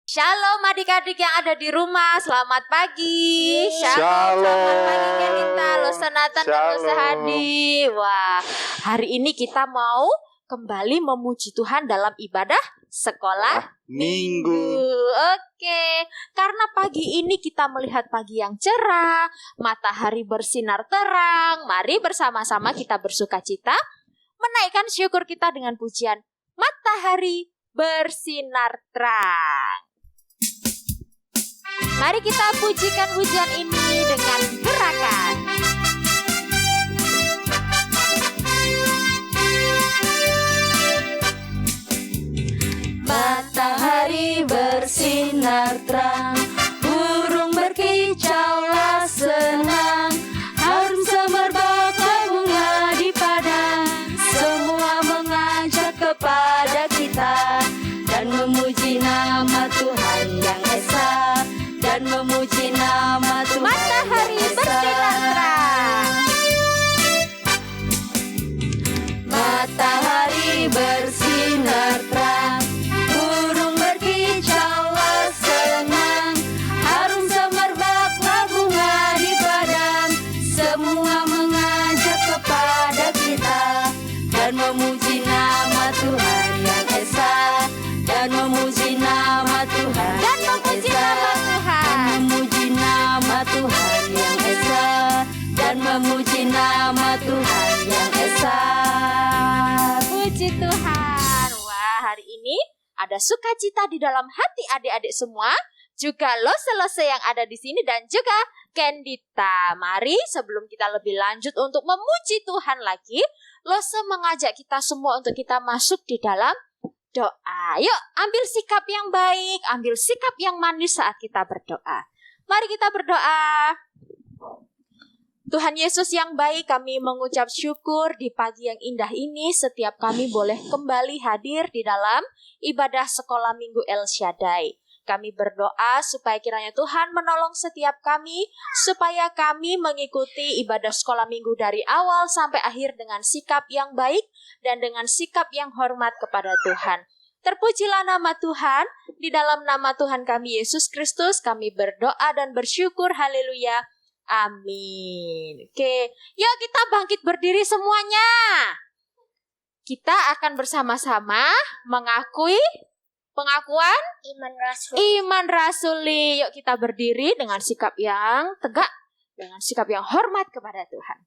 Shalom adik-adik yang ada di rumah, selamat pagi. Shalom. Selamat pagi Kenita, Losa Nathan dan Losa Shalom. Hadi. Wah, hari ini kita mau kembali memuji Tuhan dalam ibadah sekolah Minggu. Oke, karena pagi ini kita melihat pagi yang cerah, matahari bersinar terang. Mari bersama-sama kita bersukacita, menaikkan syukur kita dengan pujian matahari bersinar terang. Mari kita pujikan pujian ini dengan gerakan. Matahari bersinar terang, burung berkicaulah senang, harum semerbak bunga di padang, semua mengajak kepada kita dan memuji nama Tuhan yang esa, dan memuji nama Tuhan. Matahari bersinar terang. Matahari bersinar terang, burung berkicaulah senang, harum semerbaklah bunga di padang, semua mengajak kepada kita dan memuji nama Tuhan yang esa, dan memuji nama Tuhan, dan memuji nama Tuhan, dan memuji nama Tuhan yang esa, dan memuji nama Tuhan yang esa. Puji Tuhan. Wah, hari ini ada sukacita di dalam hati adik-adik semua, juga lose-lose yang ada di sini dan juga Kendita. Mari sebelum kita lebih lanjut untuk memuji Tuhan lagi, Lose mengajak kita semua untuk kita masuk di dalam doa. Yuk, ambil sikap yang baik, ambil sikap yang manis saat kita berdoa. Mari kita berdoa. Tuhan Yesus yang baik, kami mengucap syukur di pagi yang indah ini setiap kami boleh kembali hadir di dalam ibadah sekolah minggu El Shaddai. Kami berdoa supaya kiranya Tuhan menolong setiap kami, supaya kami mengikuti ibadah sekolah minggu dari awal sampai akhir dengan sikap yang baik dan dengan sikap yang hormat kepada Tuhan. Terpujilah nama Tuhan, di dalam nama Tuhan kami Yesus Kristus kami berdoa dan bersyukur, haleluya. Amin. Oke, yuk kita bangkit berdiri semuanya. Kita akan bersama-sama mengakui pengakuan iman rasuli. Yuk kita berdiri dengan sikap yang tegak, dengan sikap yang hormat kepada Tuhan.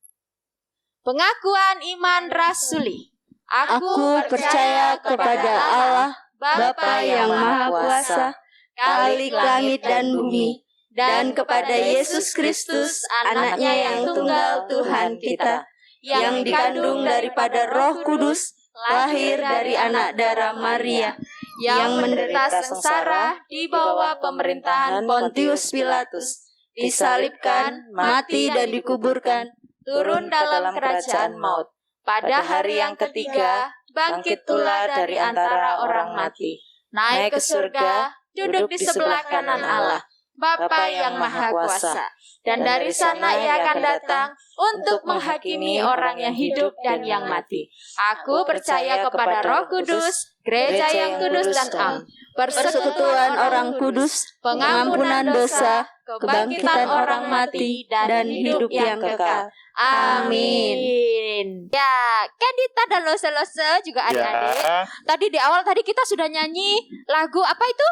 Pengakuan iman rasuli. Aku percaya kepada Allah, Bapa yang Maha Kuasa, Khalik langit dan bumi, dan kepada Yesus Kristus, anaknya yang tunggal Tuhan kita, yang dikandung daripada Roh Kudus, lahir dari anak darah Maria, yang menderita sengsara di bawah pemerintahan Pontius Pilatus, disalibkan, mati dan dikuburkan, turun dalam kerajaan maut. Pada hari yang ketiga, bangkit pula dari antara orang mati, naik ke surga, duduk di sebelah kanan Allah, Bapa yang Maha Kuasa. Dan dari sana ia akan datang untuk menghakimi orang yang hidup dan yang mati. Aku percaya kepada Roh Kudus, gereja yang kudus dan am, persekutuan orang kudus, pengampunan dosa, kebangkitan orang mati, dan hidup yang kekal. Amin. Ya, Kendita dan Lose-Lose juga adik-adik. Tadi di awal kita sudah nyanyi lagu apa itu?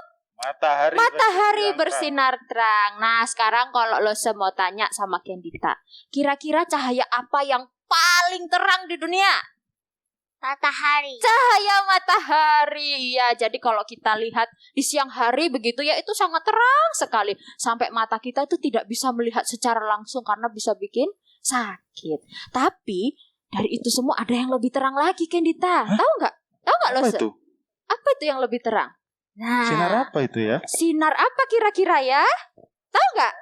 Matahari bersinar terang. Nah, sekarang kalau Lose mau tanya sama Kendita, kira-kira cahaya apa yang paling terang di dunia? Matahari. Cahaya matahari. Ya, jadi kalau kita lihat di siang hari begitu ya, itu sangat terang sekali. Sampai mata kita itu tidak bisa melihat secara langsung karena bisa bikin sakit. Tapi dari itu semua ada yang lebih terang lagi, Kendita. Tahu nggak Lose? Apa itu yang lebih terang? Nah, Sinar apa itu ya? Sinar apa kira-kira ya? Tahu nggak?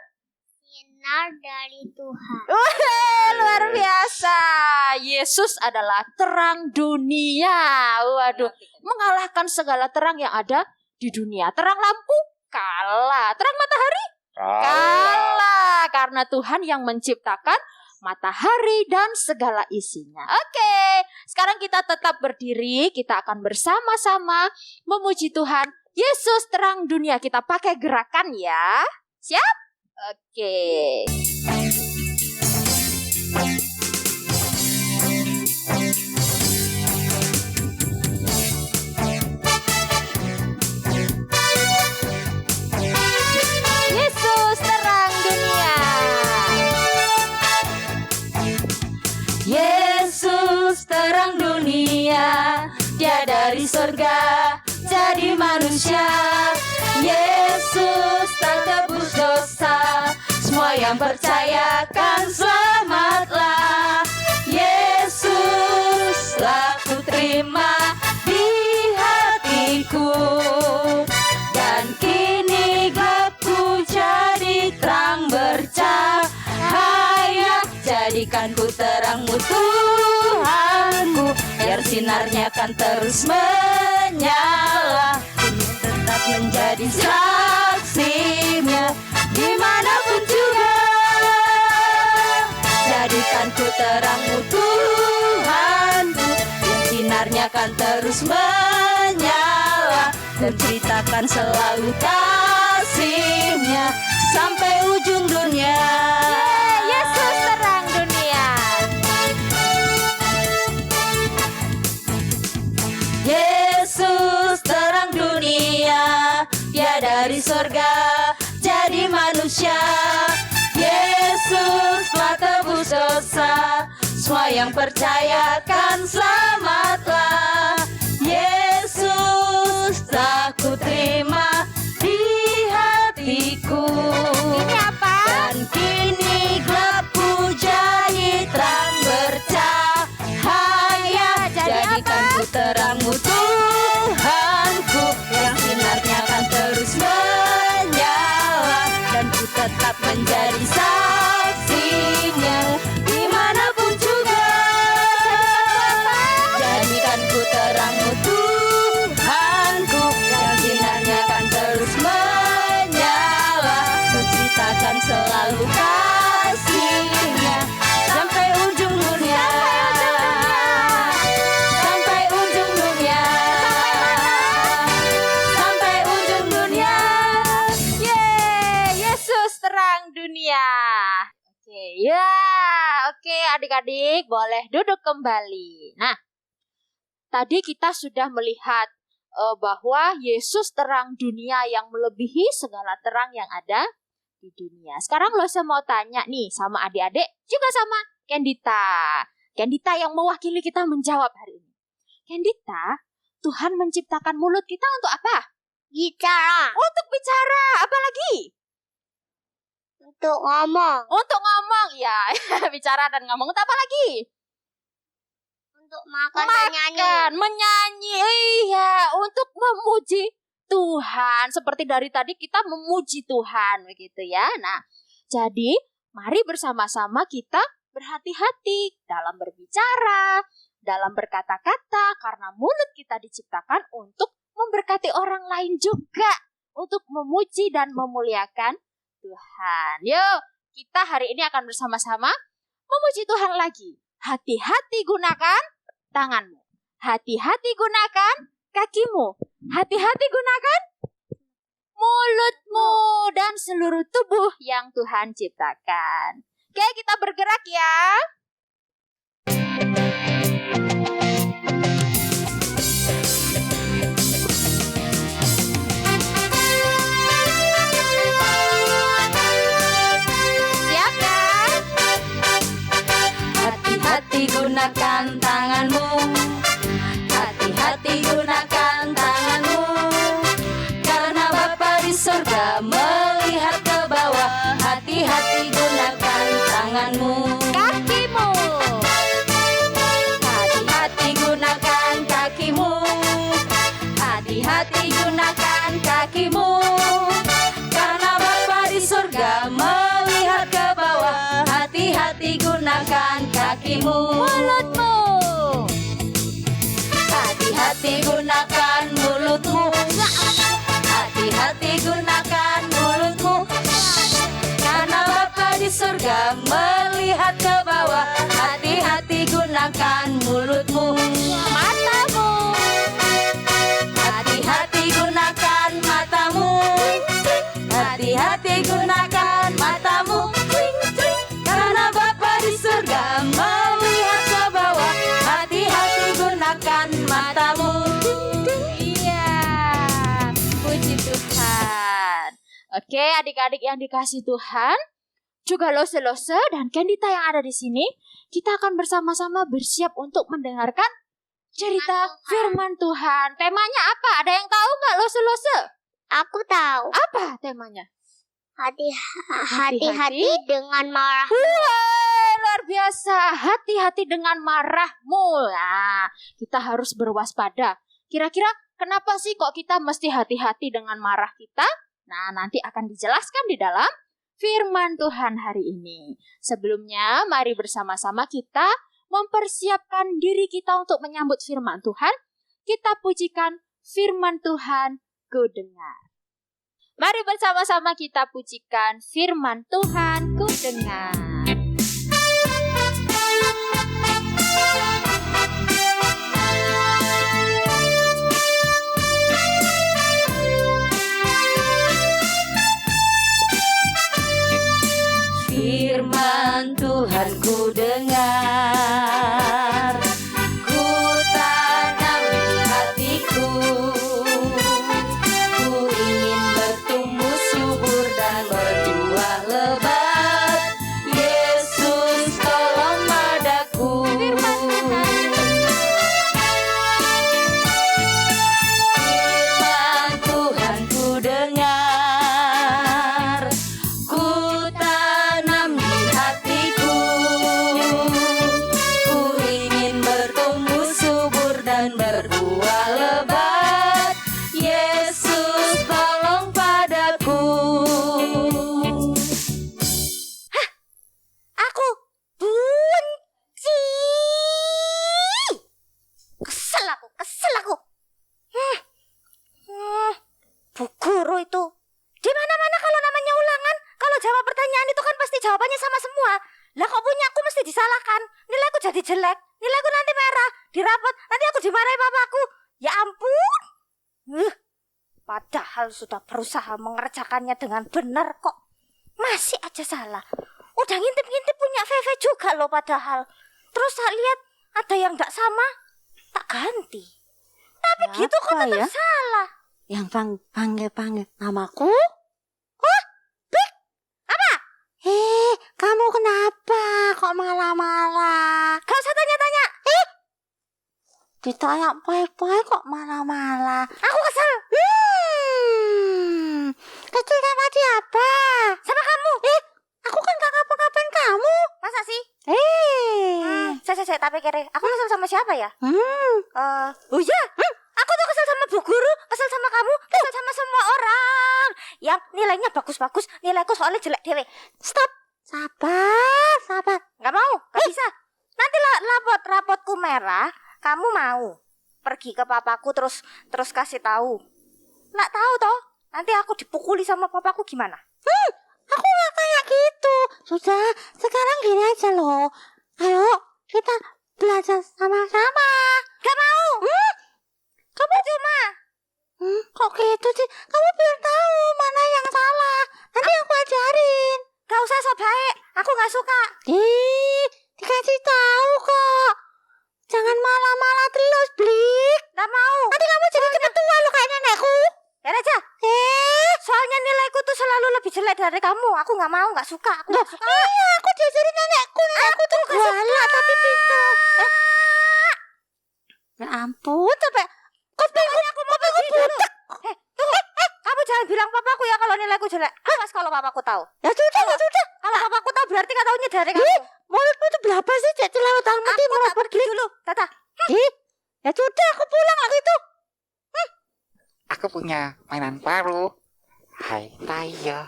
Sinar dari Tuhan. Wah, luar biasa. Yesus adalah terang dunia. Waduh, mengalahkan segala terang yang ada di dunia. Terang lampu kalah. Terang matahari kalah. Karena Tuhan yang menciptakan matahari dan segala isinya. Oke, sekarang kita tetap berdiri. Kita akan bersama-sama memuji Tuhan Yesus terang dunia. Kita pakai gerakan ya. Siap? Oke. Yesus terang dunia. Yesus terang dunia. Dia dari surga jadi manusia. Yesus tak tebus dosa. Semua yang percaya kan selamatlah. Yesuslah ku terima di hatiku. Dan kini gelapku jadi terang bercahaya. Jadikan ku terangmu Tuhanku, biar sinarnya kan terus menyala. Tetap menjadi saksimu dimanapun juga. Jadikan ku terangmu Tuhanku, yang sinarnya kan terus menyala. Dan ceritakan selalu kasih-Nya sampai ujung dunia. Yesus terang dunia. Yesus terang dunia. Dia dari surga jadi manusia. Yesus telah tebus dosa. Semua yang percaya kan selamatlah. Yesus telah ku terima di hatiku. Ini apa? Dan kini gelapku jadi terang bercahaya. Jadikan ku terangmu Tuhanku, yang sinarnya kan terus menyala. Dan ku tetap menjadi saksinya dimanapun juga. Jadikan ku terangmu Tuhanku, yang sinarnya kan terus menyala. Ku ceritakan selalu kasih-Nya sampai ujung dunia. Sampai ujung dunia. Sampai ujung dunia. Yeay, Yesus terang dunia. Oke, ya. Oke, adik-adik boleh duduk kembali. Nah, tadi kita sudah melihat bahwa Yesus terang dunia yang melebihi segala terang yang ada di dunia. Sekarang saya mau tanya nih sama adik-adik, juga sama Kendita. Kendita yang mewakili kita menjawab hari ini. Kendita, Tuhan menciptakan mulut kita untuk apa? Bicara. Untuk bicara. Apa lagi? Untuk ngomong. Untuk ngomong, ya. Bicara dan ngomong. Untuk apa lagi? Untuk makan dan nyanyi. Menyanyi. Iya, untuk memuji Tuhan. Seperti dari tadi kita memuji Tuhan, begitu ya. Nah, jadi mari bersama-sama kita berhati-hati dalam berbicara, dalam berkata-kata, karena mulut kita diciptakan untuk memberkati orang lain juga, untuk memuji dan memuliakan Tuhan. Yuk, kita hari ini akan bersama-sama memuji Tuhan lagi. Hati-hati gunakan tanganmu. Hati-hati gunakan kakimu. Hati-hati gunakan mulutmu dan seluruh tubuh yang Tuhan ciptakan. Oke, kita bergerak ya. Siap kan? Hati-hati gunakan tanganmu. Hati-hati gunakan tanganmu. Karena Bapa di surga melihat ke bawah. Hati-hati gunakan tanganmu. Kakimu. Hati-hati gunakan kakimu. Hati-hati gunakan kakimu. Karena Bapa di surga melihat ke bawah. Hati-hati gunakan kakimu. Mulutmu. Hati-hati gunakan mulutmu. Hati-hati gunakan mulutmu. Karena Bapa di surga melihat ke bawah. Hati-hati gunakan mulutmu. Matamu. Hati-hati gunakan Oke, adik-adik yang dikasih Tuhan, juga Lose-Lose dan Kendita yang ada di sini, kita akan bersama-sama bersiap untuk mendengarkan cerita firman Tuhan. Temanya apa? Ada yang tahu nggak, Lose-Lose? Aku tahu. Apa temanya? Hati-hati dengan marah. Wah, luar biasa. Hati-hati dengan marahmu. Nah, kita harus berwaspada. Kira-kira kenapa sih kok kita mesti hati-hati dengan marah kita? Nah, nanti akan dijelaskan di dalam firman Tuhan hari ini. Sebelumnya, mari bersama-sama kita mempersiapkan diri kita untuk menyambut firman Tuhan. Kita pujikan firman Tuhan, ku dengar. Mari bersama-sama kita pujikan firman Tuhan, ku dengar. Firman Tuhan ku dengar, ku tanam di hatiku, ku ingin bertumbuh subur dan berbuah lebat. Yesus tolong padaku. Firman Tuhan ku dengar, ku tanam di hatiku, ku ingin bertumbuh subur dan berbuah lebat. Yesus tolong padaku. Aku benci. Kesel aku. Bu guru itu di mana-mana kalau namanya ulangan, kalau jawab pertanyaan itu kan pasti jawabannya sama semua. Lah kok punya aku mesti disalahkan? Nilaiku jadi jelek, nilaiku nanti merah, di rapot, nanti aku dimarahi papaku. Ya ampun. Padahal sudah berusaha mengerjakannya dengan benar kok masih aja salah. Udah ngintip-ngintip punya VV juga loh padahal. Terus tak lihat ada yang gak sama, tak ganti. Tapi Ya gitu kok apa tetap ya? salah. Yang panggil namaku? Kamu kenapa kok marah-marah? Gak usah tanya-tanya. Ditanya baik-baik kok marah-marah. Aku kesel Kecil sama siapa? sama kamu. Aku kan gak ngapa-ngapain kamu. Masa sih? Saya tak pikir aku kesel sama siapa ya? Oh iya, aku tuh kesel sama bu guru, kesel sama kamu, kesel sama semua orang yang nilainya bagus-bagus, nilaiku soalnya jelek dewe. Stop. Sabar. Gak mau, gak bisa. Nanti rapotku merah, kamu mau pergi ke papaku terus kasih tahu. Nggak tahu toh, nanti aku dipukuli sama papaku gimana? Aku gak kayak gitu. Sudah, sekarang gini aja loh. Ayo, kita belajar sama-sama. Gak mau. Kamu cuma. Kok gitu sih? Kamu biar tahu mana yang salah. Nanti aku ajarin. Gak usah sok baik, aku gak suka. Dikasih tahu kok. Jangan malah-malah terus, Blik. Gak mau. Nanti kamu jadi cepet tua lo kayak nenekku. Ya aja. Soalnya nilaiku tuh selalu lebih jelek dari kamu. Aku gak mau, gak suka. Aku gak suka. Iya, aku diajarin nenekku. Nenekku tuh galak tapi pintar. Ya ampun, sampai kopiku butek. Tunggu. Kamu jangan bilang papaku ya kalau nilaiku jelek. Awas kalau papaku tahu. Ya sudah. Kalau papaku tahu berarti gak taunya dari kamu. Mulutmu tuh berapa sih, Cek? Celawatan mati Aku tak melopot pergi dulu, Tata. Ya sudah, aku pulang lagi tuh. Aku punya mainan baru. Hai Tayo.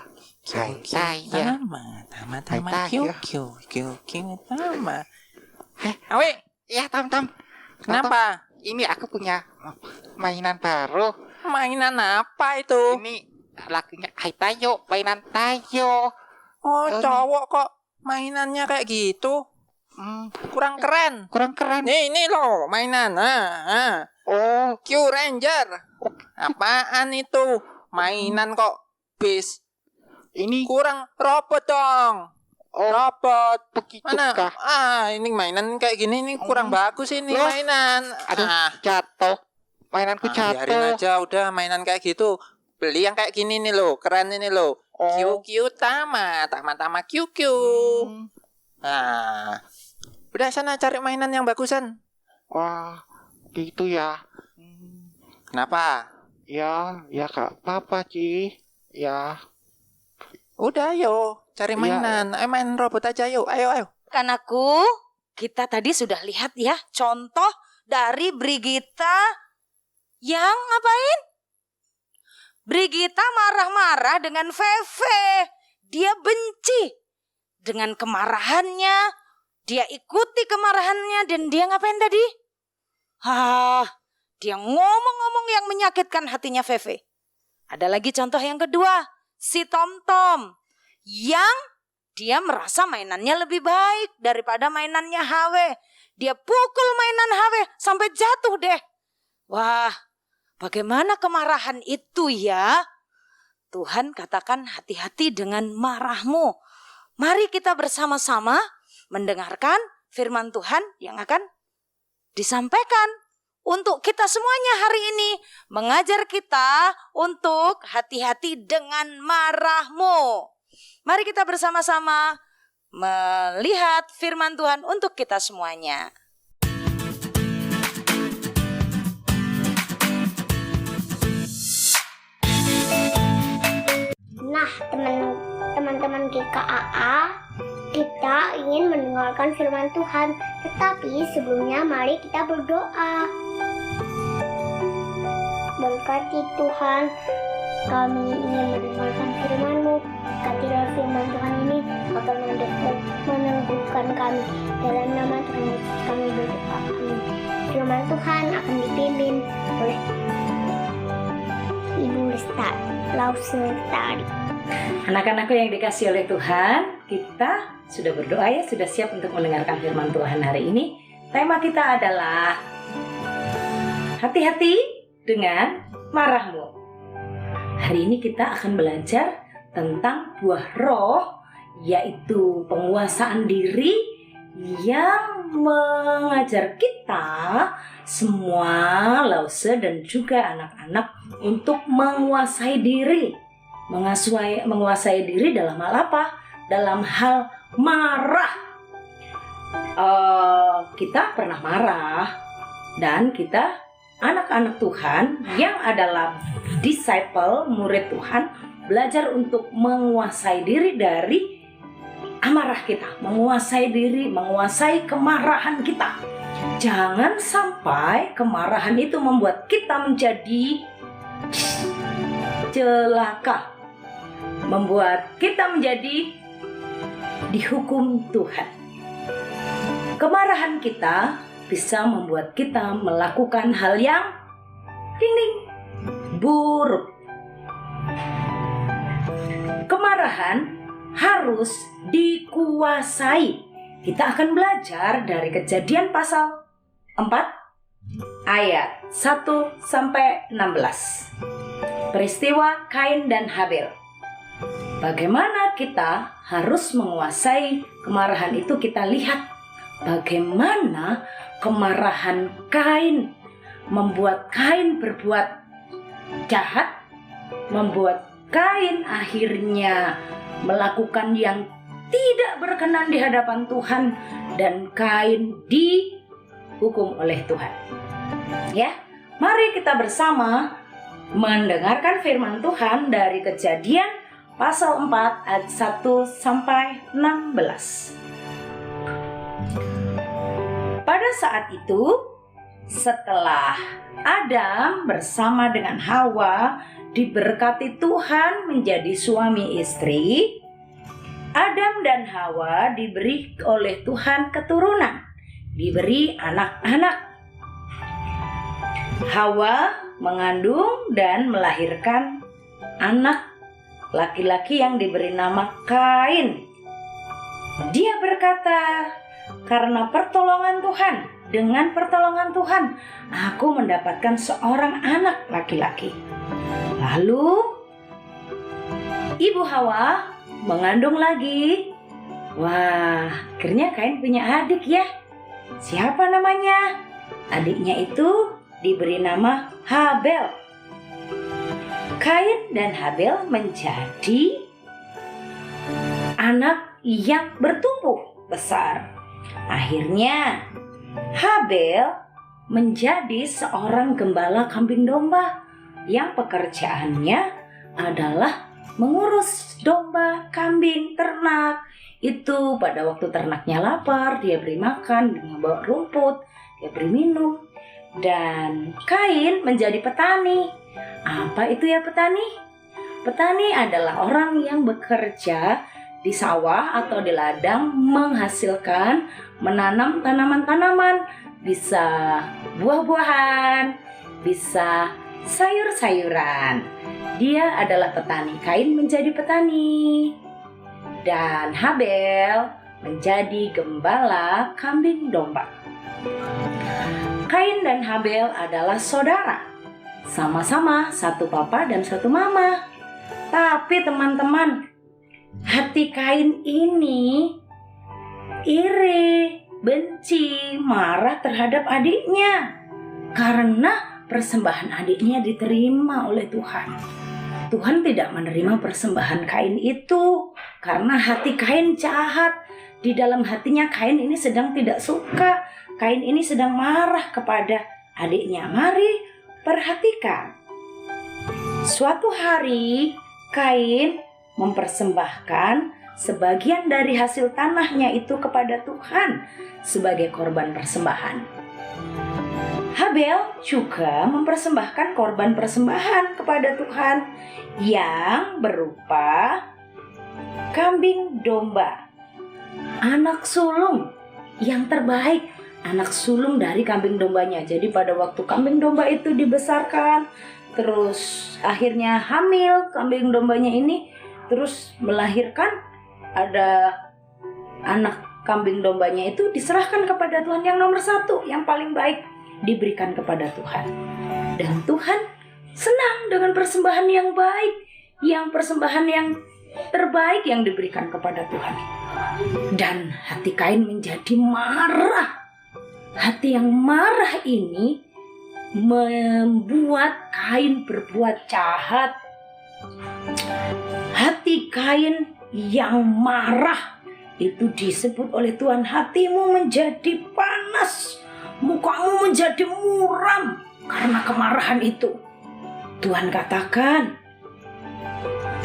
Hai Tayo. Tama. Hai, Kyu, tama. Awe. Ya, Tam. Kenapa? Ini aku punya mainan baru. Mainan apa itu? Ini lagunya Hai Tayo, mainan Tayo. Oh, cowok kok mainannya kayak gitu. Kurang keren. Kurang keren. Ini loh mainan. Oh, Q Ranger. Apaan itu? Mainan kok bis. ini Kurang robot dong. Robot. begitu Mana? kah? Ini mainan kayak gini ini kurang bagus ini Loh. mainan. Aduh, jatuh. Mainanku Biarin jatuh. aja udah mainan kayak gitu. Beli yang kayak gini nih loh, keren ini loh. Oh. QQ tama QQ. Nah, udah sana cari mainan yang bagusan. Wah, gitu ya. Kenapa? Ya Kak, apa Ci? Ya. Udah ayo cari mainan. Ayo main robot aja yuk. Ayo. Anakku, kita tadi sudah lihat ya contoh dari Brigita yang ngapain? Brigita marah-marah dengan Feve. Dia benci dengan kemarahannya. Dia ikuti kemarahannya dan dia ngapain tadi? Dia ngomong-ngomong yang menyakitkan hatinya Feve. Ada lagi contoh yang kedua, si Tom-Tom yang dia merasa mainannya lebih baik daripada mainannya HW. Dia pukul mainan HW sampai jatuh deh. Wah, bagaimana kemarahan itu ya? Tuhan katakan hati-hati dengan marahmu. Mari kita bersama-sama mendengarkan firman Tuhan yang akan disampaikan untuk kita semuanya hari ini. Mengajar kita untuk hati-hati dengan marahmu. Mari kita bersama-sama melihat firman Tuhan untuk kita semuanya. Nah, teman-teman GKAA, kita ingin mendengarkan firman Tuhan. Tetapi sebelumnya mari kita berdoa. Berkati Tuhan, kami ingin mendengarkan firman-Mu. Berkatilah firman Tuhan ini akan meneguhkan kami. Dalam nama Tuhan Yesus kami berdoa. Amin. Firman Tuhan akan dipimpin oleh Ibu Lestari. Anak-anakku yang dikasihi oleh Tuhan, kita sudah berdoa ya, sudah siap untuk mendengarkan firman Tuhan hari ini. Tema kita adalah hati-hati dengan marahmu. Hari ini kita akan belajar tentang buah roh, yaitu penguasaan diri yang mengajar kita semua Lause dan juga anak-anak untuk menguasai diri. Menguasai diri dalam hal apa? Dalam hal marah. Kita pernah marah, dan kita anak-anak Tuhan yang adalah disciple, murid Tuhan, belajar untuk menguasai diri dari amarah kita, menguasai diri, menguasai kemarahan kita. Jangan sampai kemarahan itu membuat kita menjadi celaka, membuat kita menjadi dihukum Tuhan. Kemarahan kita bisa membuat kita melakukan hal yang buruk. Kemarahan harus dikuasai. Kita akan belajar dari Kejadian pasal 4 ayat 1-16. Peristiwa Kain dan Habel. Bagaimana kita harus menguasai kemarahan itu, kita lihat bagaimana kemarahan Kain membuat Kain berbuat jahat, membuat Kain akhirnya melakukan yang tidak berkenan di hadapan Tuhan, dan Kain dihukum oleh Tuhan. Ya, mari kita bersama mendengarkan firman Tuhan dari Kejadian pasal 4 ayat 1-16. Pada saat itu, setelah Adam bersama dengan Hawa diberkati Tuhan menjadi suami istri, Adam dan Hawa diberi oleh Tuhan keturunan, diberi anak-anak. Hawa mengandung dan melahirkan anak laki-laki yang diberi nama Kain. Dia berkata, "Karena pertolongan Tuhan, dengan pertolongan Tuhan, aku mendapatkan seorang anak laki-laki." Lalu ibu Hawa mengandung lagi. Wah, akhirnya Kain punya adik ya. Siapa namanya? Adiknya itu diberi nama Habel. Kain dan Habel menjadi anak yang bertumbuh besar. Akhirnya Habel menjadi seorang gembala kambing domba yang pekerjaannya adalah mengurus domba, kambing, ternak. Itu pada waktu ternaknya lapar, dia beri makan, dia bawa rumput, dia beri minum. Dan Kain menjadi petani. Apa itu ya petani? Petani adalah orang yang bekerja di sawah atau di ladang, menghasilkan, menanam tanaman-tanaman, bisa buah-buahan, bisa sayur-sayuran. Dia adalah petani. Kain menjadi petani. Dan Habel menjadi gembala kambing domba. Kain dan Habel adalah saudara. Sama-sama satu papa dan satu mama. Tapi teman-teman, hati Kain ini iri, benci, marah terhadap adiknya. Karena persembahan adiknya diterima oleh Tuhan. Tuhan tidak menerima persembahan Kain itu karena hati Kain jahat. Di dalam hatinya Kain ini sedang tidak suka. Kain ini sedang marah kepada adiknya. Mari perhatikan. Suatu hari Kain mempersembahkan sebagian dari hasil tanahnya itu kepada Tuhan sebagai korban persembahan. Habel juga mempersembahkan korban persembahan kepada Tuhan yang berupa kambing domba, anak sulung yang terbaik, anak sulung dari kambing dombanya. Jadi pada waktu kambing domba itu dibesarkan, terus akhirnya hamil kambing dombanya ini, terus melahirkan, ada anak kambing dombanya itu diserahkan kepada Tuhan yang nomor satu, yang paling baik diberikan kepada Tuhan. Dan Tuhan senang dengan persembahan yang baik, yang persembahan yang terbaik yang diberikan kepada Tuhan. Dan hati Kain menjadi marah. Hati yang marah ini membuat Kain berbuat jahat. Hati Kain yang marah itu disebut oleh Tuhan, hatimu menjadi panas, mukamu menjadi muram karena kemarahan itu. Tuhan katakan,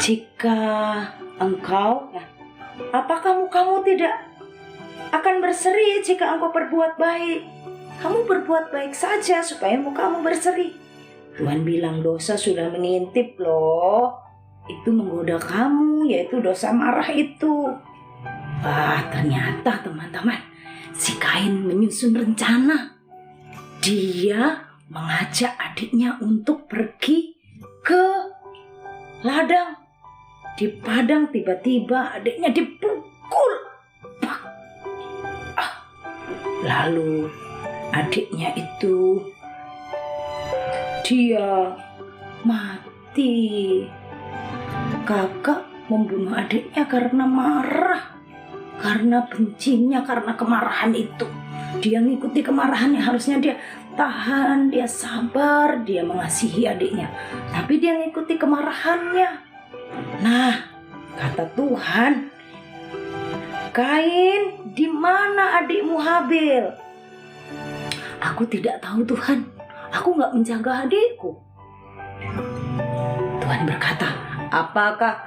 jika engkau, apakah mukamu tidak akan berseri jika engkau berbuat baik? Kamu berbuat baik saja supaya mukamu berseri. Tuhan bilang dosa sudah mengintip loh. Itu menggoda kamu, yaitu dosa marah itu. Ternyata teman-teman, si Kain menyusun rencana. Dia mengajak adiknya untuk pergi ke ladang. Di padang tiba-tiba adiknya dipukul. Lalu adiknya itu dia mati. Kakak membunuh adiknya karena marah, karena bencinya, karena kemarahan itu. Dia ngikuti kemarahannya, harusnya dia tahan, dia sabar, dia mengasihi adiknya. Tapi dia ngikuti kemarahannya. Nah, kata Tuhan, Kain, di mana adikmu Habel? Aku tidak tahu Tuhan, aku nggak menjaga adikku. Tuhan berkata, apakah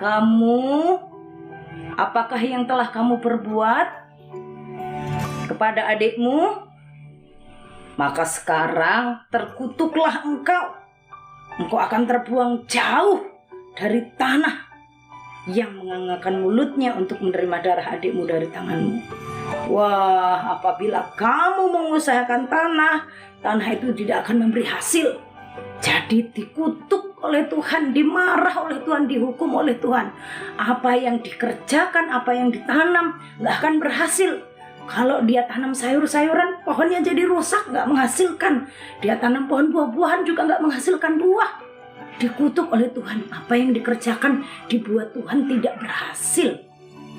yang telah kamu perbuat kepada adikmu? Maka sekarang terkutuklah engkau. Engkau akan terbuang jauh dari tanah yang menganggarkan mulutnya untuk menerima darah adikmu dari tanganmu. Wah, apabila kamu mengusahakan tanah itu tidak akan memberi hasil. Jadi dikutuk oleh Tuhan, dimarah oleh Tuhan, dihukum oleh Tuhan. Apa yang dikerjakan, apa yang ditanam gak akan berhasil. Kalau dia tanam sayur-sayuran, pohonnya jadi rusak, gak menghasilkan. Dia tanam pohon buah-buahan juga gak menghasilkan buah. Dikutuk oleh Tuhan, apa yang dikerjakan dibuat Tuhan tidak berhasil.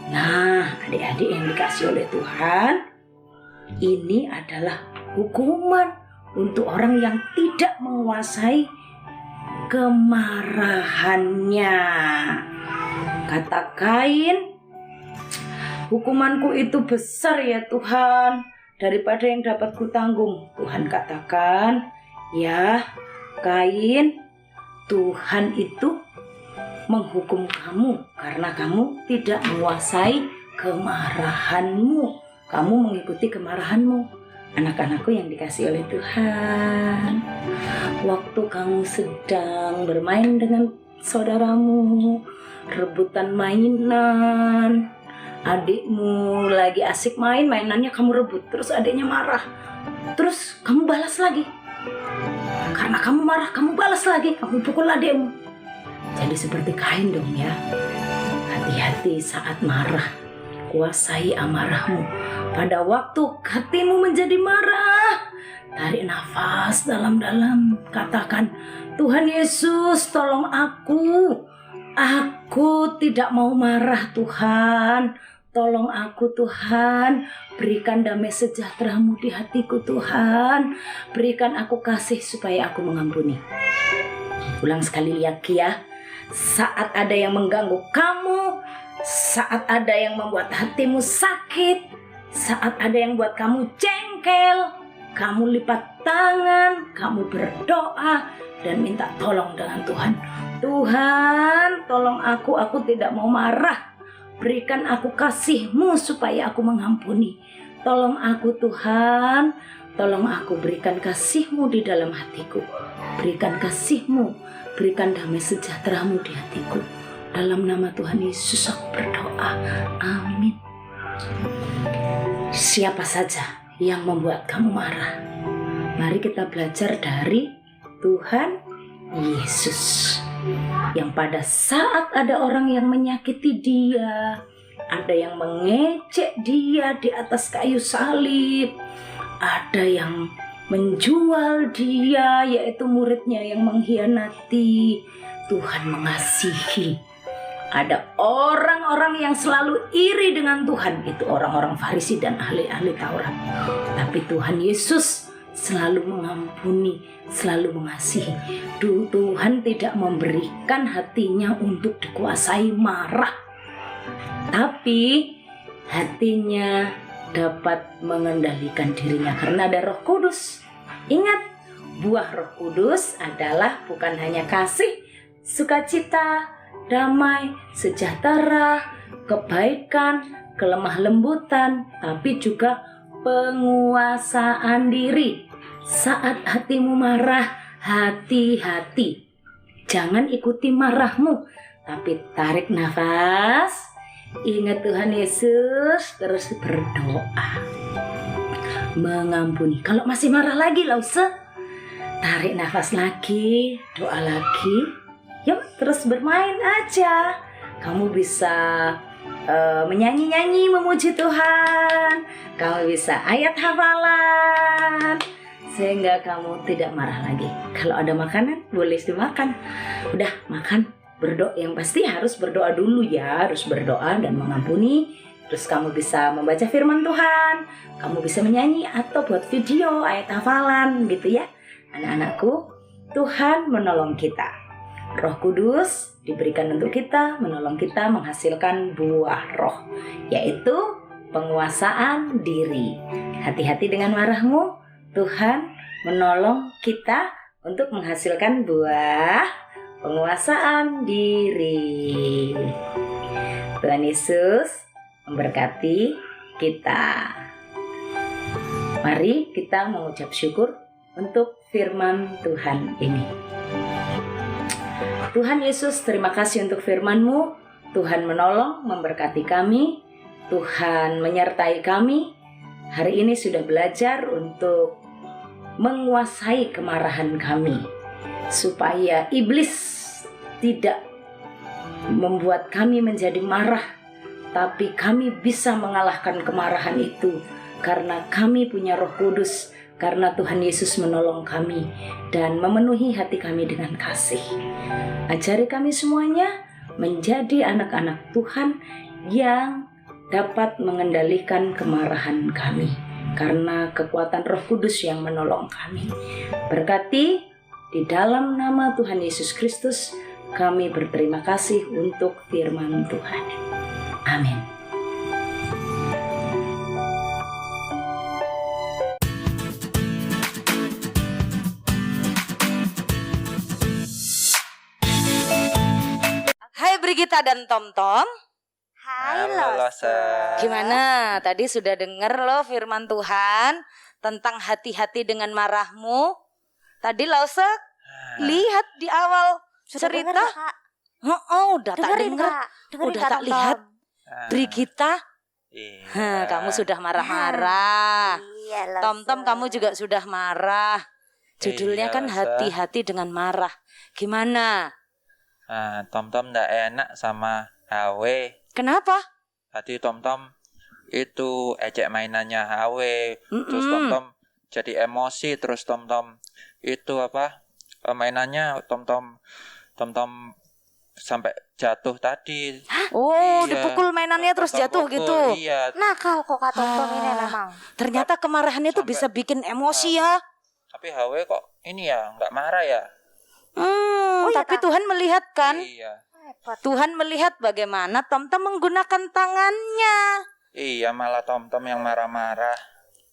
Nah, adik-adik yang dikasih oleh Tuhan, ini adalah hukuman untuk orang yang tidak menguasai kemarahannya. Kata Kain, Hukumanku itu besar ya Tuhan, daripada yang dapat kutanggung. Tuhan katakan, ya Kain, Tuhan itu menghukum kamu karena kamu tidak menguasai kemarahanmu. Kamu mengikuti kemarahanmu. Anak-anakku yang dikasihi oleh Tuhan, waktu kamu sedang bermain dengan saudaramu, rebutan mainan, adikmu lagi asik main, mainannya kamu rebut, terus adiknya marah, terus kamu balas lagi. Karena kamu marah, kamu balas lagi, kamu pukul adikmu. Jadi seperti Kain dong ya. Hati-hati saat marah, kuasai amarahmu. Pada waktu hatimu menjadi marah, tarik nafas dalam-dalam, katakan, Tuhan Yesus, tolong aku. Aku tidak mau marah Tuhan. Tolong aku Tuhan. Berikan damai sejahtera-Mu di hatiku Tuhan. Berikan aku kasih supaya aku mengampuni. Ulang sekali lagi ya. Saat ada yang mengganggu kamu, saat ada yang membuat hatimu sakit, saat ada yang buat kamu jengkel, kamu lipat tangan, kamu berdoa dan minta tolong dengan Tuhan. Tuhan, tolong aku tidak mau marah. Berikan aku kasih-Mu supaya aku mengampuni. Tolong aku Tuhan, tolong aku, berikan kasih-Mu di dalam hatiku. Berikan kasih-Mu, berikan damai sejahtera-Mu di hatiku. Dalam nama Tuhan Yesus aku berdoa. Amin. Siapa saja yang membuat kamu marah? Mari kita belajar dari Tuhan Yesus. Yang pada saat ada orang yang menyakiti dia, ada yang mengejek dia di atas kayu salib, ada yang menjual dia, yaitu muridnya yang mengkhianati, Tuhan mengasihi. Ada orang-orang yang selalu iri dengan Tuhan, itu orang-orang Farisi dan ahli-ahli Taurat. Tapi Tuhan Yesus selalu mengampuni, selalu mengasihi. Tuhan tidak memberikan hatinya untuk dikuasai marah, tapi hatinya dapat mengendalikan dirinya karena ada Roh Kudus. Ingat, buah Roh Kudus adalah bukan hanya kasih, sukacita, damai, sejahtera, kebaikan, kelemah lembutan, tapi juga penguasaan diri. Saat hatimu marah, hati-hati. Jangan ikuti marahmu, tapi tarik nafas. Ingat Tuhan Yesus, terus berdoa. Mengampuni. Kalau masih marah lagi, tarik nafas lagi, doa lagi. Yuk, terus bermain aja. Kamu bisa menyanyi-nyanyi, memuji Tuhan. Kamu bisa ayat hafalan, sehingga kamu tidak marah lagi. Kalau ada makanan, boleh dimakan. Udah makan, berdoa. Yang pasti harus berdoa dulu ya. Harus berdoa dan mengampuni. Terus kamu bisa membaca firman Tuhan. Kamu bisa menyanyi atau buat video ayat hafalan gitu ya. Anak-anakku, Tuhan menolong kita. Roh Kudus diberikan untuk kita, menolong kita menghasilkan buah roh, yaitu penguasaan diri. Hati-hati dengan marahmu. Tuhan menolong kita untuk menghasilkan buah penguasaan diri. Tuhan Yesus memberkati kita. Mari kita mengucap syukur untuk firman Tuhan ini. Tuhan Yesus, terima kasih untuk firman-Mu. Tuhan menolong, memberkati kami. Tuhan menyertai kami. Hari ini sudah belajar untuk menguasai kemarahan kami, supaya iblis tidak membuat kami menjadi marah, tapi kami bisa mengalahkan kemarahan itu karena kami punya Roh Kudus, karena Tuhan Yesus menolong kami dan memenuhi hati kami dengan kasih. Ajari kami semuanya menjadi anak-anak Tuhan yang dapat mengendalikan kemarahan kami, karena kekuatan Roh Kudus yang menolong kami. Berkati di dalam nama Tuhan Yesus Kristus, kami berterima kasih untuk firman Tuhan. Amin. Lisa dan Tom-Tom. Hai Halo, Lose. Lose. Gimana? Tadi sudah dengar loh firman Tuhan tentang hati-hati dengan marahmu. Tadi Lause lihat di awal Sudah cerita. denger, Kak? Udah tak Dengerin, dengar. Kak. Dengerin, Udah Kak, tak Tom-Tom. lihat. Ah, Brigita, iya. kamu sudah marah-marah. Iya, Lose. Tom-Tom kamu juga sudah marah. Judulnya Iya, kan Lose. hati-hati dengan marah. Gimana? Tom-tom ndak enak sama HW. Kenapa? Tadi Tom-tom itu ejek mainannya HW. Terus Mm-mm. Tom-tom jadi emosi. Terus Tom-tom itu mainannya Tom-tom sampai jatuh tadi. Oh, Iya. dipukul mainannya terus Tom-tom jatuh pukul, gitu. Iya. Nakal kok Kak Tom-Tom ini memang. Ternyata kemarahan itu Sampai- bisa bikin emosi ya. Tapi HW kok ini ya nggak marah ya? Oh, iya, Tapi Kak. Tuhan melihat kan? Iya. Hebat. Tuhan melihat bagaimana Tom-Tom menggunakan tangannya. Iya, malah Tom-tom yang marah-marah.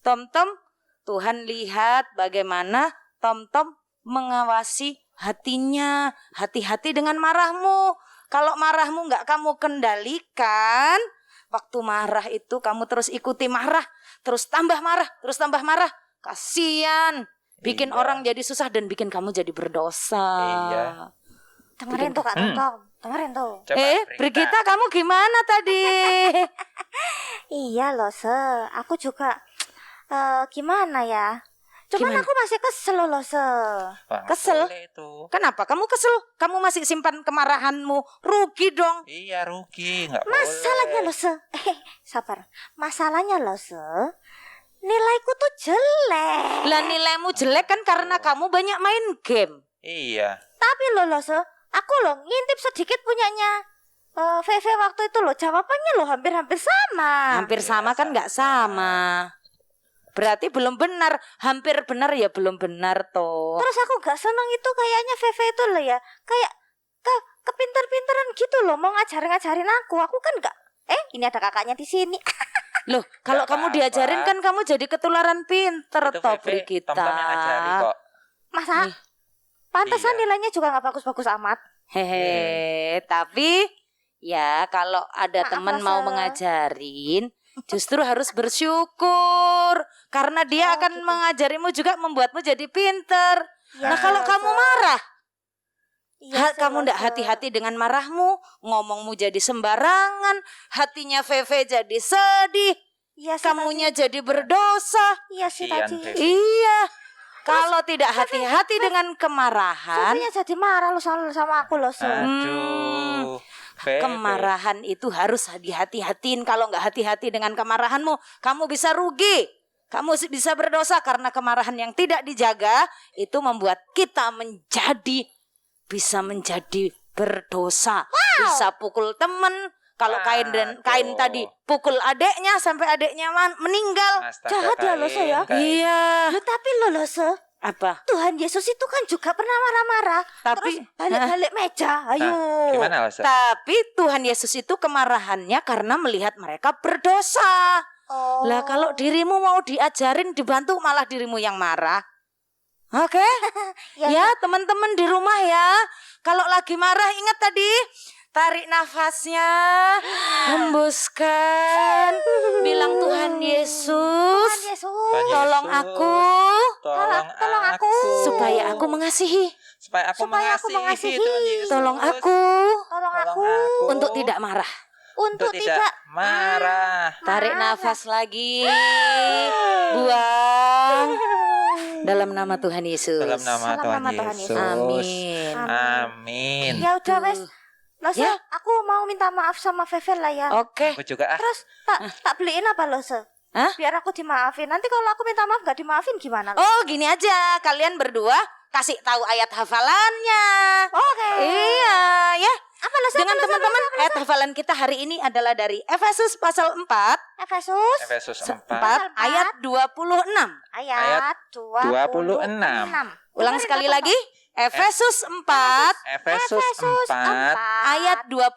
Tom-Tom, Tuhan lihat bagaimana Tom-Tom mengawasi hatinya. Hati-hati dengan marahmu. Kalau marahmu nggak kamu kendalikan, waktu marah itu kamu terus ikuti marah, terus tambah marah, terus tambah marah. Kasian, bikin Iya. orang jadi susah dan bikin kamu jadi berdosa. Iya. Dengerin tuh Kak Tom-Tom. Dengerin tuh. Coba, Brigita, kamu gimana tadi? Iya Lose. Aku juga gimana ya? Cuman Gimana? aku masih kesel loh Lose. Wah, nggak Kesel? boleh itu. Kenapa kamu kesel? Kamu masih simpan kemarahanmu. Rugi dong. Iya, rugi, nggak Masalahnya boleh. Lose. Sabar. Masalahnya Lose. Nilaiku tuh jelek. Lah nilaimu jelek kan karena kamu banyak main game. Iya. Tapi loh Lose, aku loh ngintip sedikit punyanya VV waktu itu loh, jawabannya loh hampir-hampir sama. Hampir Iya, sama kan nggak sama. Berarti belum benar. Hampir benar ya belum benar toh. Terus aku gak seneng itu kayaknya VV itu loh ya, kayak kepinter-pinteran gitu loh, mau ngajarin aku. Aku kan gak. Ini ada kakaknya di sini. Loh, kalau Nggak kamu apa-apa. diajarin kan kamu jadi ketularan pinter Itu toh VV, Brigita. Tom-tom yang ngajari kok. Masa? Nih. Pantesan Iya. nilainya juga gak bagus-bagus amat. Hehe, tapi ya kalau ada Maaf, teman Lose. mau mengajarin, justru harus bersyukur karena dia Oh, akan gitu. mengajarimu juga membuatmu jadi pinter. Ya, Nah, kalau Lose. kamu marah, Iya, kamu ndak Lose. hati-hati dengan marahmu, ngomongmu jadi sembarangan, hatinya VV jadi sedih, Iya sih kamunya jadi berdosa. tadi. Iya sih Kasian, tadi. VV. Iya. Kalau tidak hati-hati dengan kemarahan, Sofinya jadi marah lo sama aku loh. Aduh. VV. kemarahan itu harus hati-hatiin. Kalau nggak hati-hati dengan kemarahanmu, kamu bisa rugi. Kamu bisa berdosa karena kemarahan yang tidak dijaga itu membuat kita bisa menjadi berdosa. Bisa pukul temen. Kalau Kain tadi pukul adeknya sampai adeknya meninggal. Astaga, Jahat ya, Lose, ya? Kain. Iya. Loh, tapi lo Lose, Apa? Tuhan Yesus itu kan juga pernah marah-marah. Tapi Terus balik-balik meja. Ayo. Gimana, Lose? Tapi Tuhan Yesus itu kemarahannya karena melihat mereka berdosa. Oh. Lah kalau dirimu mau diajarin, dibantu, malah dirimu yang marah. Oke? Ya teman-teman di rumah ya, kalau lagi marah ingat tadi, tarik nafasnya, hembuskan, bilang Tuhan Yesus, Tuhan Yesus. Tuhan tolong Yesus, aku, tolong aku. supaya aku mengasihi, Supaya aku Supaya aku mengasihi. Tuhan Yesus. tolong aku Tolong Tolong aku untuk tidak marah. untuk tidak marah. Tarik nafas lagi, buang dalam nama Tuhan Yesus. Dalam nama Dalam nama Tuhan Tuhan Yesus. Amin. Amin. Ya udah wes. Lose, Ya. aku mau minta maaf sama Fevel lah ya. Oke. Aku juga Terus tak beliin apa Lose? Hah? Biar aku dimaafin. Nanti kalau aku minta maaf gak dimaafin gimana? Oh gini aja, kalian berdua kasih tahu ayat hafalannya. Oke. Iya ya. Apa Lose? Dengan teman-teman ayat hafalan kita hari ini adalah dari Efesus pasal 4 Efesus Efesus 4 ayat 26. ayat 26. 26. Ulang sekali lagi. Efesus 4 Efesus 4 ayat 26.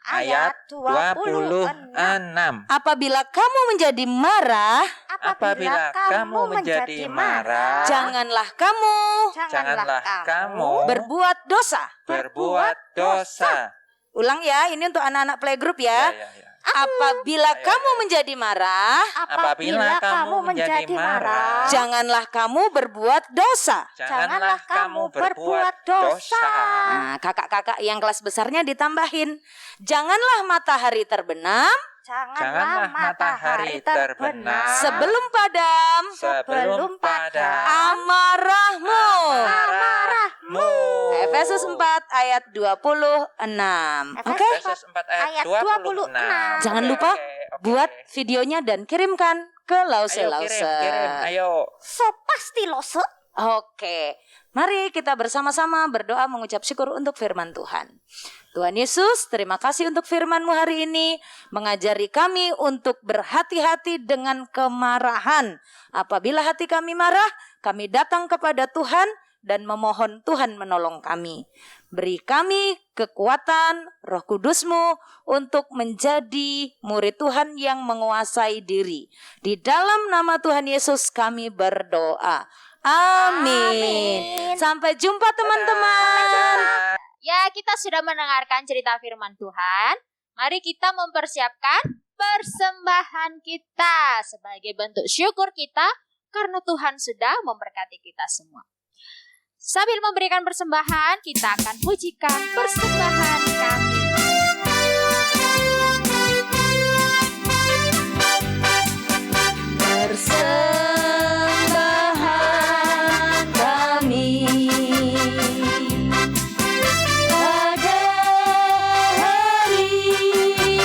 ayat 26. Apabila kamu menjadi marah, Apabila kamu menjadi marah, janganlah kamu janganlah kamu berbuat dosa. berbuat dosa. Ulang ya, ini untuk anak-anak playgroup ya. Ya. Apabila Ayo, kamu ayo. menjadi marah, Apabila kamu menjadi marah, janganlah kamu berbuat dosa. janganlah kamu berbuat dosa. Nah, kakak-kakak yang kelas besarnya ditambahin. Janganlah matahari terbenam Janganlah matahari terbenam sebelum padam sebelum padam amarahmu. amarahmu. Efesus 4 ayat 26. Oke? Efesus 4 ayat 26. Jangan lupa buat videonya dan kirimkan ke Lause. Ayo kirim, ayo. So pasti lose. Oke, mari kita bersama-sama berdoa mengucap syukur untuk firman Tuhan. Tuhan Yesus, terima kasih untuk firman-Mu hari ini, mengajari kami untuk berhati-hati dengan kemarahan. Apabila hati kami marah, kami datang kepada Tuhan dan memohon Tuhan menolong kami. Beri kami kekuatan Roh Kudus-Mu untuk menjadi murid Tuhan yang menguasai diri. Di dalam nama Tuhan Yesus kami berdoa. Amin. Sampai jumpa teman-teman. Ya, kita sudah mendengarkan cerita firman Tuhan. Mari kita mempersiapkan persembahan kita sebagai bentuk syukur kita karena Tuhan sudah memberkati kita semua. Sambil memberikan persembahan, kita akan pujikan persembahan kami. Persembahan kami pada hari ini,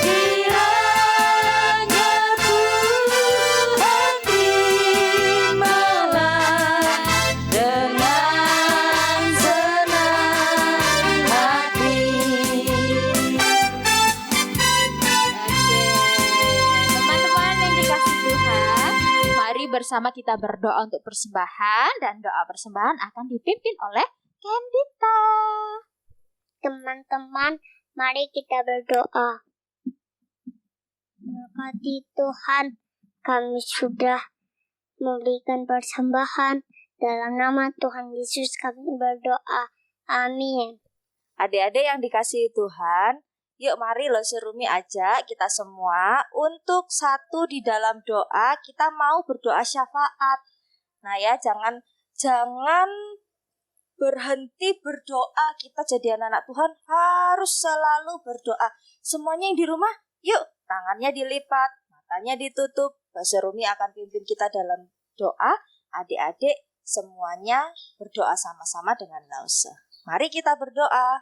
kiranya Tuhan terimalah dengan senang hati. Teman-teman yang dikasih Tuhan, mari bersama kita berdoa untuk persembahan dan doa persembahan akan dipimpin oleh Kendita. Teman-teman, mari kita berdoa. Berkati Tuhan, kami sudah memberikan persembahan. Dalam nama Tuhan Yesus kami berdoa. Amin. Adik-adik yang dikasihi Tuhan, yuk mari lo serumi ajak kita semua untuk satu di dalam doa. Kita mau berdoa syafaat. Nah ya, jangan berhenti berdoa. Kita jadi anak-anak Tuhan harus selalu berdoa. Semuanya yang di rumah, yuk tangannya dilipat, matanya ditutup. Lo serumi akan pimpin kita dalam doa. Adik-adik semuanya berdoa sama-sama dengan Lause. Mari kita berdoa.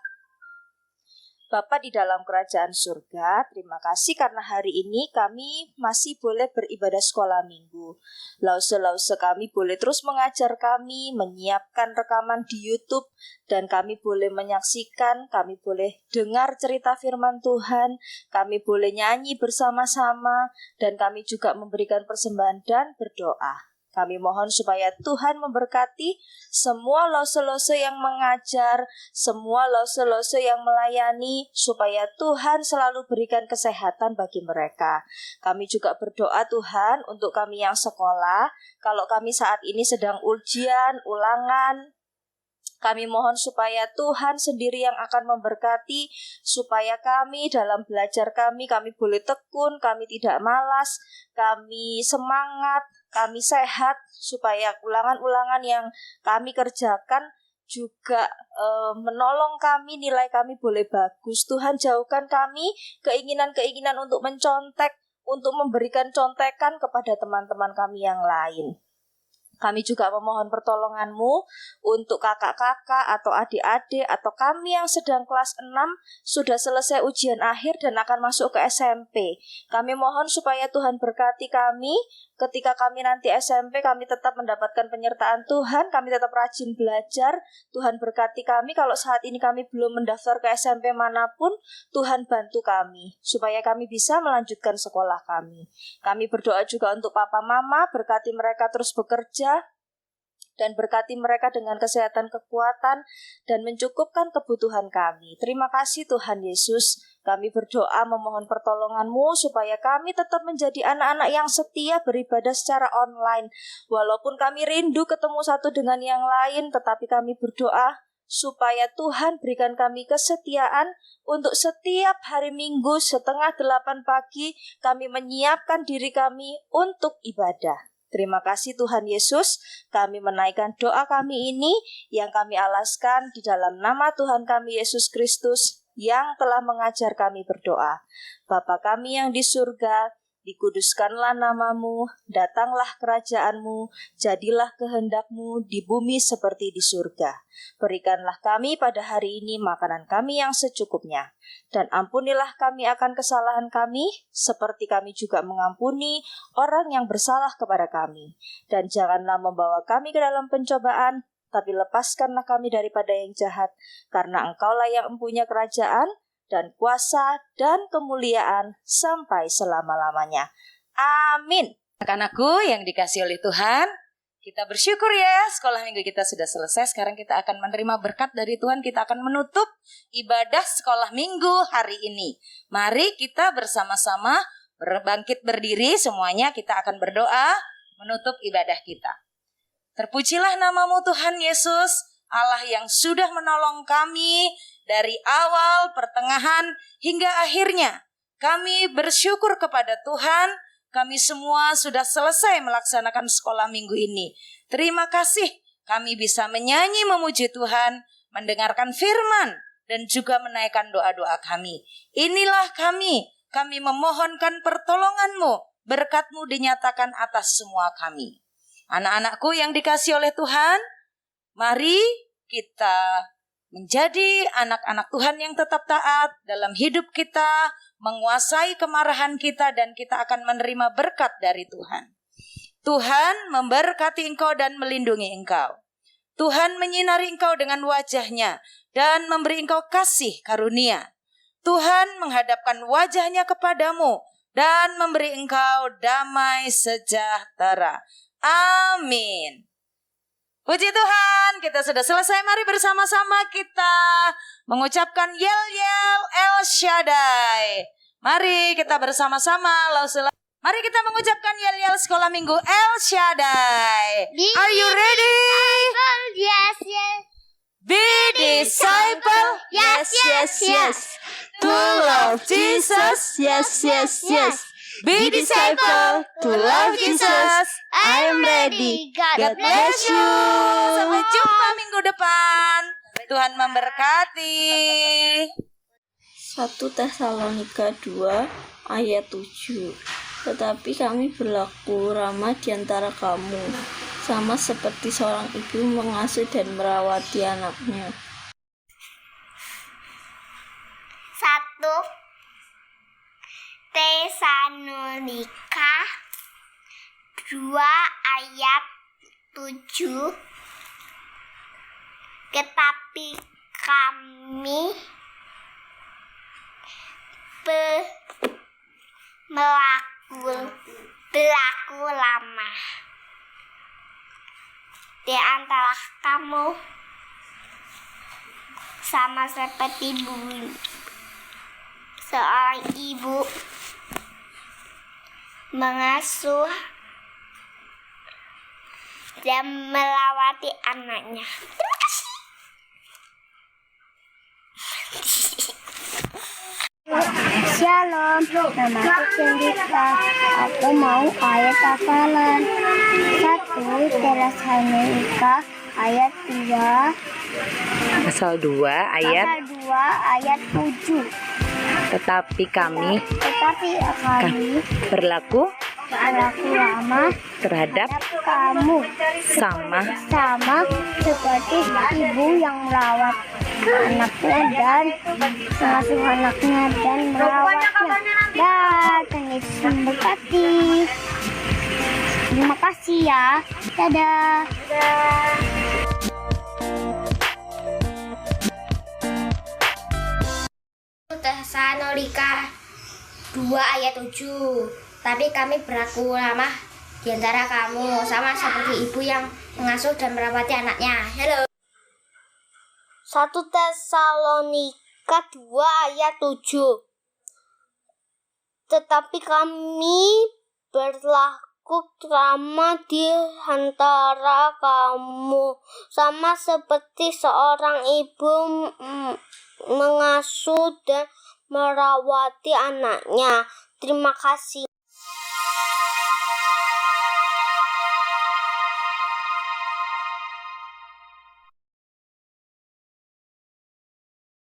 Bapa di dalam kerajaan surga, terima kasih karena hari ini kami masih boleh beribadah sekolah minggu. Lause-lause kami boleh terus mengajar kami, menyiapkan rekaman di YouTube, dan kami boleh menyaksikan, kami boleh dengar cerita firman Tuhan, kami boleh nyanyi bersama-sama, dan kami juga memberikan persembahan dan berdoa. Kami mohon supaya Tuhan memberkati semua lause-lause yang mengajar, semua lause-lause yang melayani, supaya Tuhan selalu berikan kesehatan bagi mereka. Kami juga berdoa Tuhan untuk kami yang sekolah, kalau kami saat ini sedang ujian, ulangan, kami mohon supaya Tuhan sendiri yang akan memberkati, supaya kami dalam belajar kami boleh tekun, kami tidak malas, kami semangat, kami sehat, supaya ulangan-ulangan yang kami kerjakan juga menolong kami, nilai kami boleh bagus. Tuhan jauhkan kami keinginan-keinginan untuk mencontek, untuk memberikan contekan kepada teman-teman kami yang lain. Kami juga memohon pertolongan-Mu untuk kakak-kakak atau adik-adik atau kami yang sedang kelas 6 sudah selesai ujian akhir dan akan masuk ke SMP. Kami mohon supaya Tuhan berkati kami. Ketika kami nanti SMP, kami tetap mendapatkan penyertaan Tuhan, kami tetap rajin belajar. Tuhan berkati kami. Kalau saat ini kami belum mendaftar ke SMP manapun, Tuhan bantu kami supaya kami bisa melanjutkan sekolah kami. Kami berdoa juga untuk papa mama, berkati mereka terus bekerja, dan berkati mereka dengan kesehatan, kekuatan, dan mencukupkan kebutuhan kami. Terima kasih Tuhan Yesus. Kami berdoa memohon pertolongan-Mu supaya kami tetap menjadi anak-anak yang setia beribadah secara online. Walaupun kami rindu ketemu satu dengan yang lain, tetapi kami berdoa supaya Tuhan berikan kami kesetiaan untuk setiap hari Minggu 7:30 pagi kami menyiapkan diri kami untuk ibadah. Terima kasih Tuhan Yesus, kami menaikkan doa kami ini yang kami alaskan di dalam nama Tuhan kami Yesus Kristus yang telah mengajar kami berdoa. Bapa kami yang di surga, dikuduskanlah namamu, datanglah kerajaanmu, jadilah kehendakmu di bumi seperti di surga. Berikanlah kami pada hari ini makanan kami yang secukupnya, dan ampunilah kami akan kesalahan kami, seperti kami juga mengampuni orang yang bersalah kepada kami. Dan janganlah membawa kami ke dalam pencobaan, tapi lepaskanlah kami daripada yang jahat, karena Engkaulah yang mempunyai kerajaan, dan kuasa, dan kemuliaan sampai selama-lamanya. Amin. Anak-anakku yang dikasih oleh Tuhan, kita bersyukur ya, sekolah minggu kita sudah selesai. Sekarang kita akan menerima berkat dari Tuhan. Kita akan menutup ibadah sekolah minggu hari ini. Mari kita bersama-sama berbangkit berdiri semuanya. Kita akan berdoa menutup ibadah kita. Terpujilah namamu Tuhan Yesus, Allah yang sudah menolong kami dari awal, pertengahan, hingga akhirnya. Kami bersyukur kepada Tuhan, kami semua sudah selesai melaksanakan sekolah minggu ini. Terima kasih, kami bisa menyanyi memuji Tuhan, mendengarkan firman, dan juga menaikkan doa-doa kami. Inilah kami memohonkan pertolongan-Mu, berkat-Mu dinyatakan atas semua kami. Anak-anakku yang dikasih oleh Tuhan, mari kita menjadi anak-anak Tuhan yang tetap taat dalam hidup kita, menguasai kemarahan kita, dan kita akan menerima berkat dari Tuhan. Tuhan memberkati engkau dan melindungi engkau. Tuhan menyinari engkau dengan wajah-Nya dan memberi engkau kasih karunia. Tuhan menghadapkan wajah-Nya kepadamu dan memberi engkau damai sejahtera. Amin. Puji Tuhan, kita sudah selesai. Mari bersama-sama kita mengucapkan yel-yel El Shaddai. Mari kita bersama-sama. Mari kita mengucapkan yel-yel sekolah minggu El Shaddai. Are you ready? Yes, yes. Be disciple. Yes, yes, yes. To love Jesus. Yes, yes, yes. Be disciple to love Jesus. I am ready. God bless you. Sampai jumpa minggu depan. Tuhan memberkati. 1 Tesalonika 2 ayat 7. Tetapi kami berlaku ramah di antara kamu, sama seperti seorang ibu mengasuh dan merawati anaknya. 1 Tesalonika 2 ayat 7. Tetapi kami berlaku lama di antara kamu, sama seperti seorang ibu mengasuh dan merawati anaknya. Terima kasih. Shalom, namaku Cendika. Aku mau ayat hafalan. 1 Tesalonika ayat 2. Pasal 2 ayat 7. Tetapi kami berlaku lama terhadap kamu, sama seperti ibu yang merawat anaknya dan mengasuh anaknya dan merawatnya. Dan Tuhan Yesus memberkati. Terima kasih ya. Dadah. Tesalonika 2 ayat 7. Tapi kami berlaku lama di antara kamu, sama seperti ibu yang mengasuh dan merawati anaknya. Halo. 1 Tesalonika 2 ayat 7. Tetapi kami berlaku cukup ramah di antara kamu, sama seperti seorang ibu mengasuh dan merawati anaknya. Terima kasih.